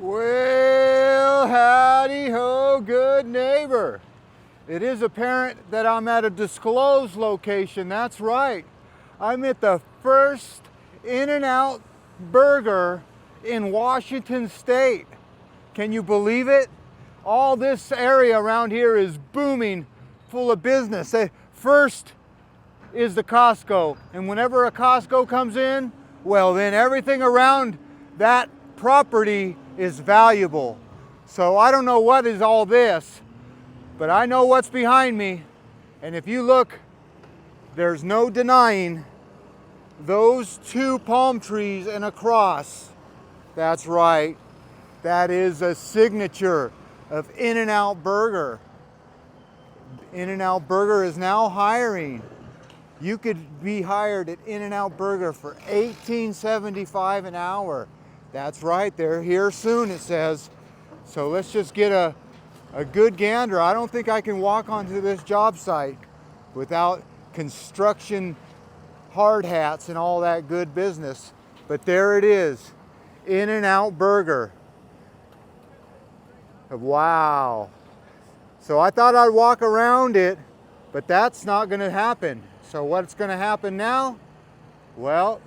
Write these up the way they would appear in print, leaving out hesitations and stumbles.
Well, howdy ho, good neighbor. It is apparent that I'm at a disclosed location. That's right. I'm at the first In-N-Out burger in Washington State. Can you believe it? All this area around here is booming, full of business. First is the Costco, and whenever a Costco comes in, well, then everything around that property is valuable. So I don't know what is all this, but I know what's behind me. And if you look, there's no denying those two palm trees and a cross. That's right. That is a signature of In-N-Out Burger. In-N-Out Burger is now hiring. You could be hired at In-N-Out Burger for $18.75 an hour. That's right, they're here soon, it says. So let's just get a good gander. I don't think I can walk onto this job site without construction hard hats and all that good business. But there it is, In-N-Out Burger. Wow. So I thought I'd walk around it, but that's not gonna happen. So what's gonna happen now? Well,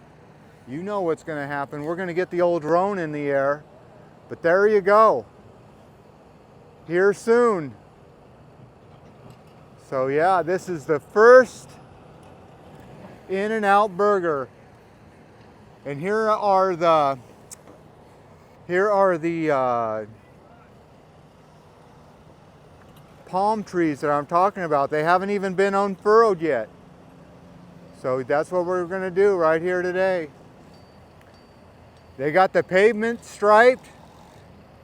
you know what's gonna happen. We're gonna get the old drone in the air, but there you go. Here soon. So yeah, this is the first In-N-Out Burger. And here are the palm trees that I'm talking about. They haven't even been unfurrowed yet. So that's what we're gonna do right here today. They got the pavement striped.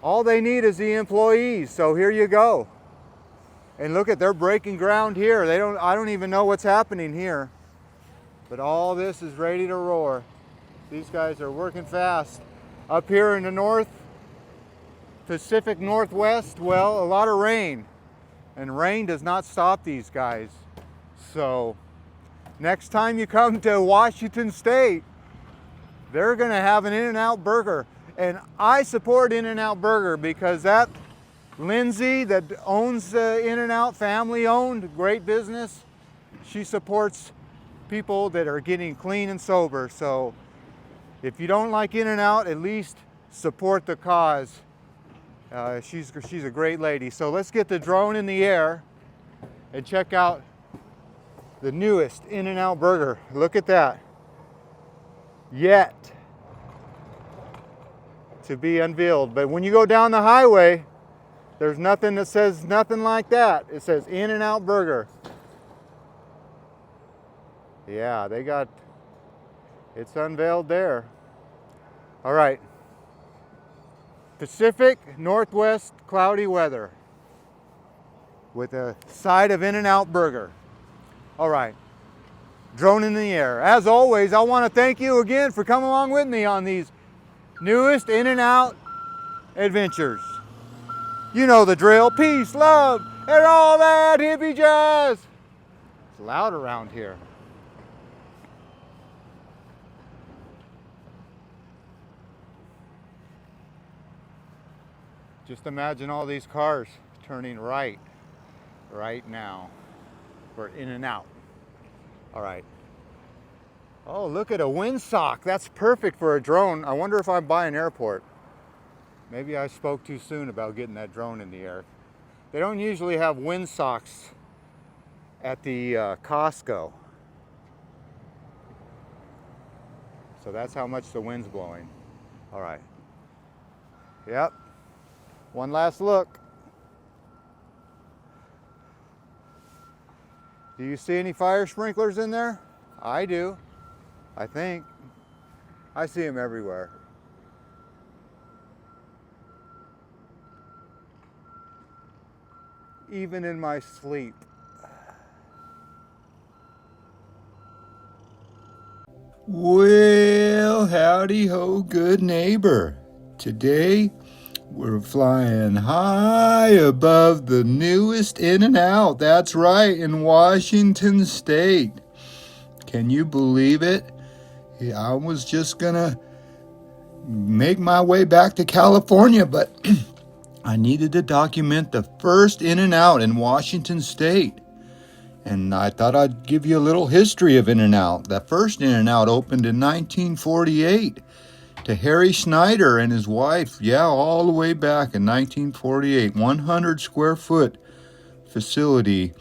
All they need is the employees. So here you go. And look at, they're breaking ground here. I don't even know what's happening here. But all this is ready to roar. These guys are working fast. Up here in the north, Pacific Northwest, well, a lot of rain. And rain does not stop these guys. So next time you come to Washington State, they're gonna have an In-N-Out Burger. And I support In-N-Out Burger because that Lindsay that owns In-N-Out, family owned, great business, she supports people that are getting clean and sober. So if you don't like In-N-Out, at least support the cause. She's a great lady. So let's get the drone in the air and check out the newest In-N-Out Burger. Look at that. Yet to be unveiled. But when you go down the highway, there's nothing that says nothing like that. It says In-N-Out Burger. Yeah, it's unveiled there. All right. Pacific Northwest cloudy weather with a side of In-N-Out Burger. All right, drone in the air. As always, I want to thank you again for coming along with me on these newest In-N-Out adventures. You know the drill. Peace, love, and all that hippie jazz. It's loud around here. Just imagine all these cars turning right now for In-N-Out. All right. Oh, look at a windsock. That's perfect for a drone. I wonder if I'm by an airport. Maybe I spoke too soon about getting that drone in the air. They don't usually have windsocks at the Costco. So that's how much the wind's blowing. All right. Yep. One last look. Do you see any fire sprinklers in there? I do, I think. I see them everywhere. Even in my sleep. Well, howdy ho, good neighbor. Today, we're flying high above the newest In-N-Out. That's right, in Washington State. Can you believe it? I was just gonna make my way back to California, but I needed to document the first In-N-Out in Washington State. And I thought I'd give you a little history of In-N-Out. The first In-N-Out opened in 1948 to Harry Schneider and his wife. Yeah, all the way back in 1948. 100 square foot facility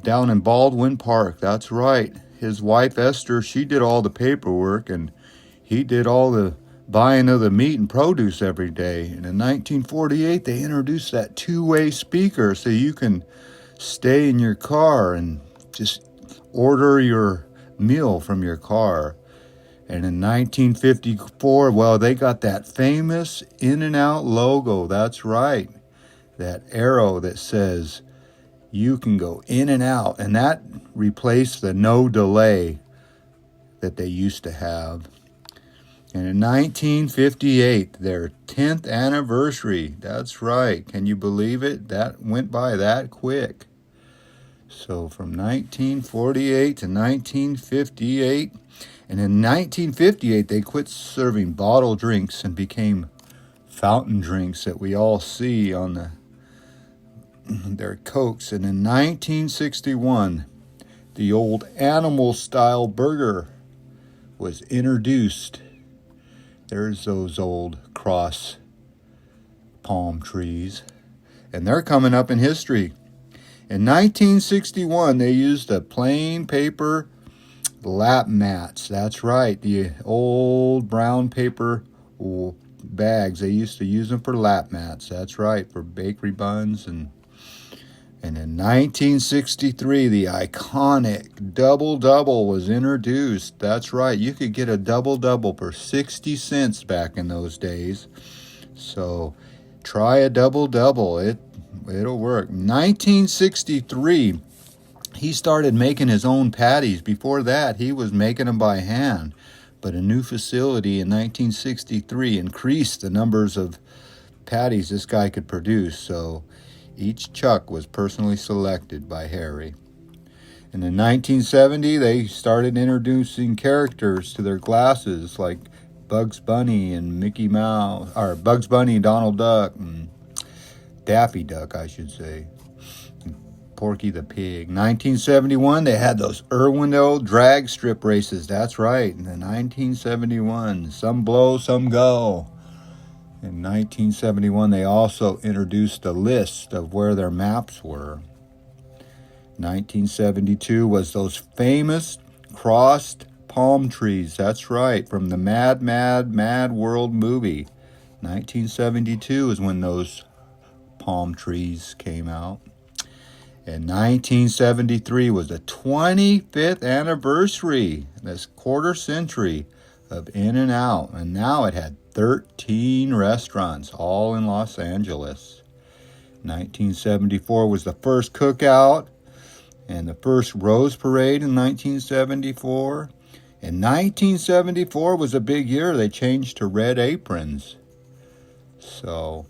down in Baldwin Park. That's right. His wife, Esther, she did all the paperwork, and he did all the buying of the meat and produce every day. And in 1948, they introduced that two-way speaker so you can stay in your car and just order your meal from your car. And in 1954, well, they got that famous In-N-Out logo. That's right. That arrow that says you can go in and out. And that replaced the no delay that they used to have. And in 1958, their 10th anniversary. That's right. Can you believe it? That went by that quick. So from 1948 to 1958, and in 1958 they quit serving bottled drinks and became fountain drinks that we all see on their Cokes. And in 1961, the old animal-style burger was introduced. There's those old cross palm trees, and they're coming up in history. In 1961, they used the plain paper lap mats. That's right, the old brown paper bags. They used to use them for lap mats. That's right, for bakery buns. And in 1963, the iconic double-double was introduced. That's right, you could get a double-double for 60 cents back in those days. So try a double-double. It'll work. 1963, he started making his own patties. Before that, he was making them by hand. But a new facility in 1963 increased the numbers of patties this guy could produce. So each chuck was personally selected by Harry. And in 1970, they started introducing characters to their glasses, like Bugs Bunny and Mickey Mouse, or Bugs Bunny, Donald Duck, and Daffy Duck, I should say. Porky the Pig. 1971, they had those Irwindale drag strip races. That's right. In 1971, some blow, some go. In 1971, they also introduced a list of where their maps were. 1972 was those famous crossed palm trees. That's right, from the Mad, Mad, Mad World movie. 1972 is when those palm trees came out. And 1973 was the 25th anniversary, this quarter century of In-N-Out. And now it had 13 restaurants, all in Los Angeles. 1974 was the first cookout and the first Rose Parade in 1974. And 1974 was a big year. They changed to red aprons. So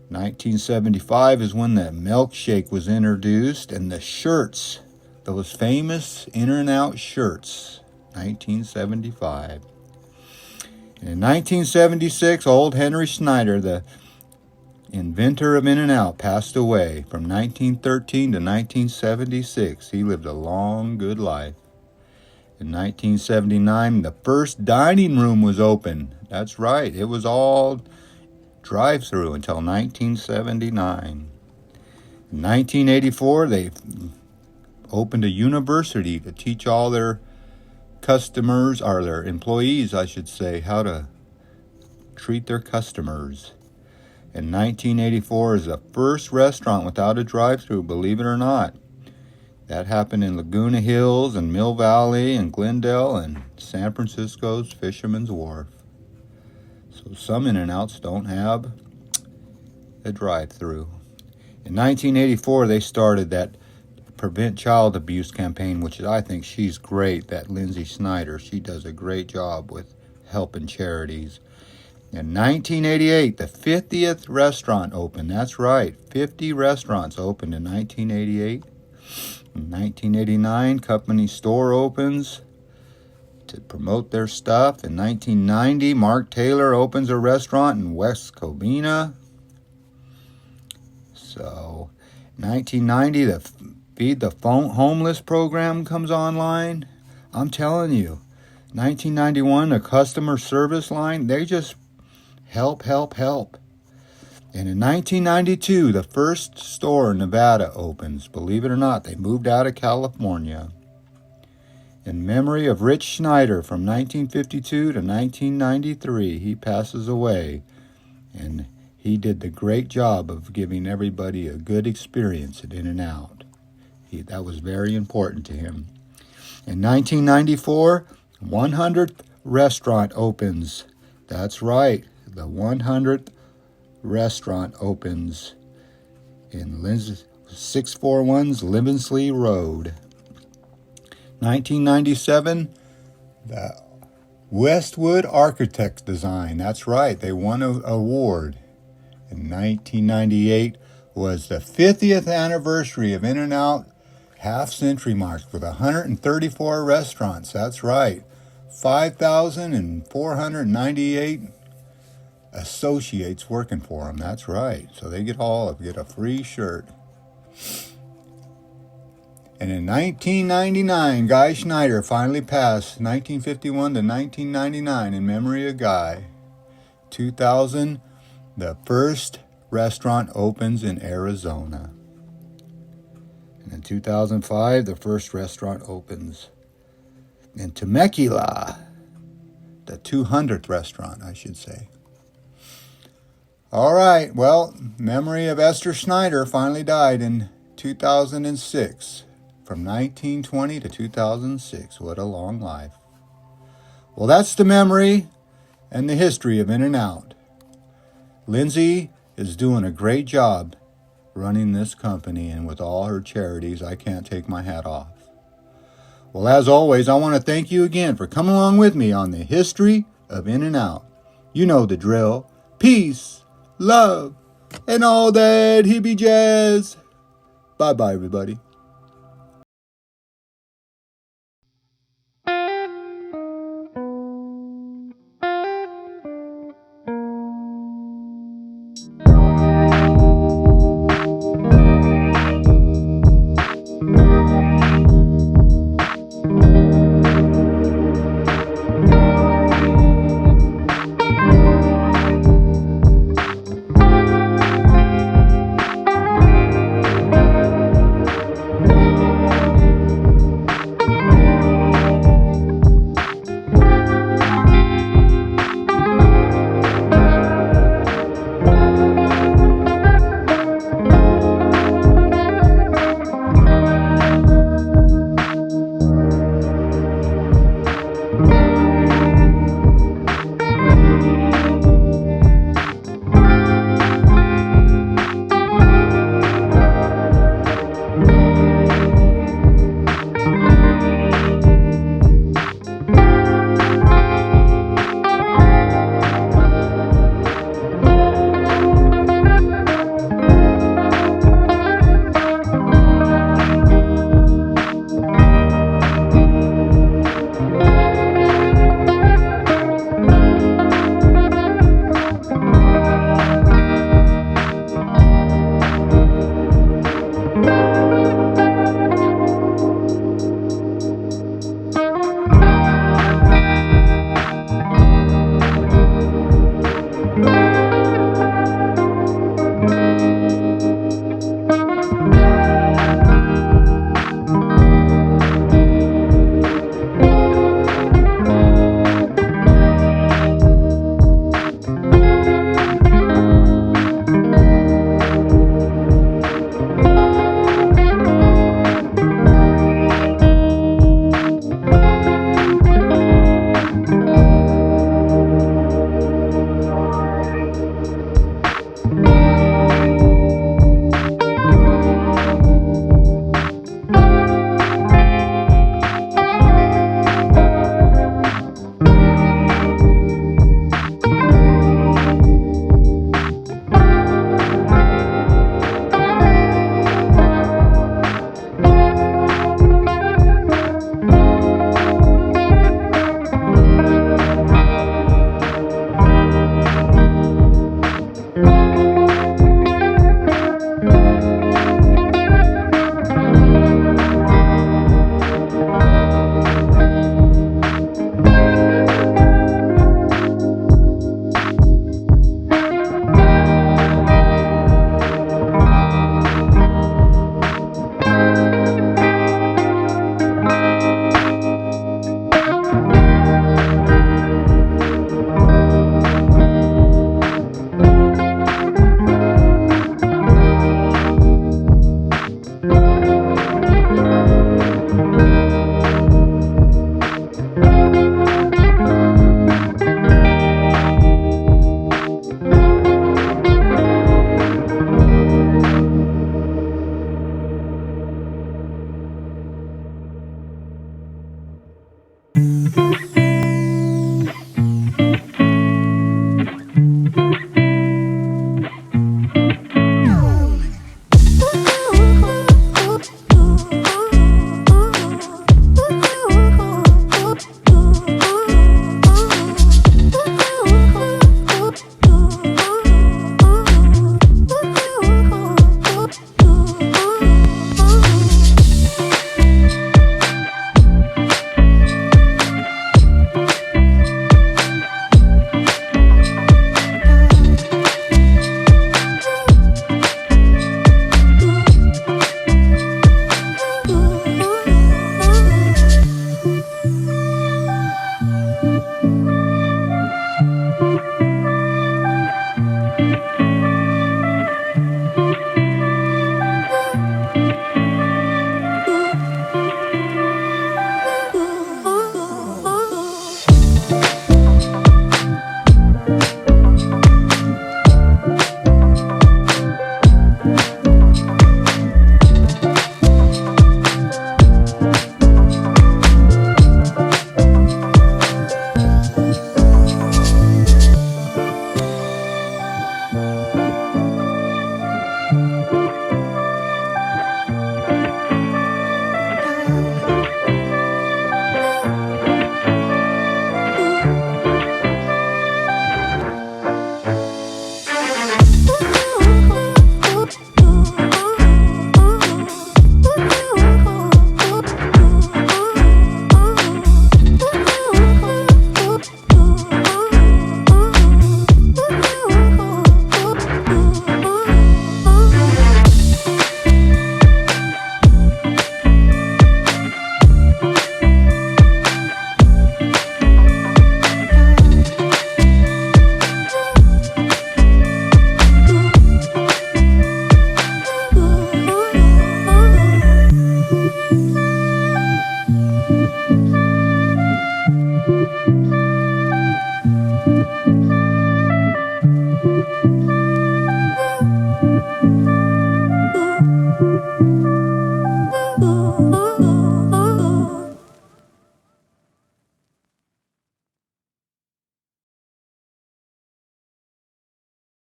1975 is when the milkshake was introduced, and the shirts, those famous In-N-Out shirts, 1975. And in 1976, old Henry Schneider, the inventor of In-N-Out, passed away from 1913 to 1976. He lived a long, good life. In 1979, the first dining room was open. That's right, it was all drive-through until 1979. In 1984, they opened a university to teach all their customers, or their employees, I should say, how to treat their customers. In 1984 is the first restaurant without a drive-through, believe it or not. That happened in Laguna Hills and Mill Valley and Glendale and San Francisco's Fisherman's Wharf. So some In-N-Outs don't have a drive-through. In 1984, they started that Prevent Child Abuse campaign, which I think she's great, that Lindsay Snyder. She does a great job with helping charities. In 1988, the 50th restaurant opened. That's right, 50 restaurants opened in 1988. In 1989, company store opens. to promote their stuff. In 1990, Mark Taylor opens a restaurant in West Covina. So, 1990, the Feed the Homeless program comes online. I'm telling you, 1991, the customer service line, they just help. And in 1992, the first store in Nevada opens. Believe it or not, they moved out of California. In memory of Rich Schneider from 1952 to 1993, he passes away. And he did the great job of giving everybody a good experience at In-N-Out. That was very important to him. In 1994, 100th restaurant opens. That's right, the 100th restaurant opens in 641's Livingston Road. 1997, the Westwood Architects design. That's right, they won an award. In 1998 was the 50th anniversary of In-N-Out half-century mark with 134 restaurants. That's right, 5,498 associates working for them. That's right. So they get a free shirt. And in 1999, Guy Schneider finally passed, 1951 to 1999, in memory of Guy. 2000, the first restaurant opens in Arizona. And in 2005, the first restaurant opens in Temecula, the 200th restaurant, I should say. All right, well, memory of Esther Schneider finally died in 2006, from 1920 to 2006. What a long life. Well, that's the memory and the history of In-N-Out. Lindsay is doing a great job running this company, and with all her charities, I can't take my hat off. Well, as always, I want to thank you again for coming along with me on the history of In-N-Out. You know the drill. Peace, love, and all that hippie jazz. Bye-bye, everybody.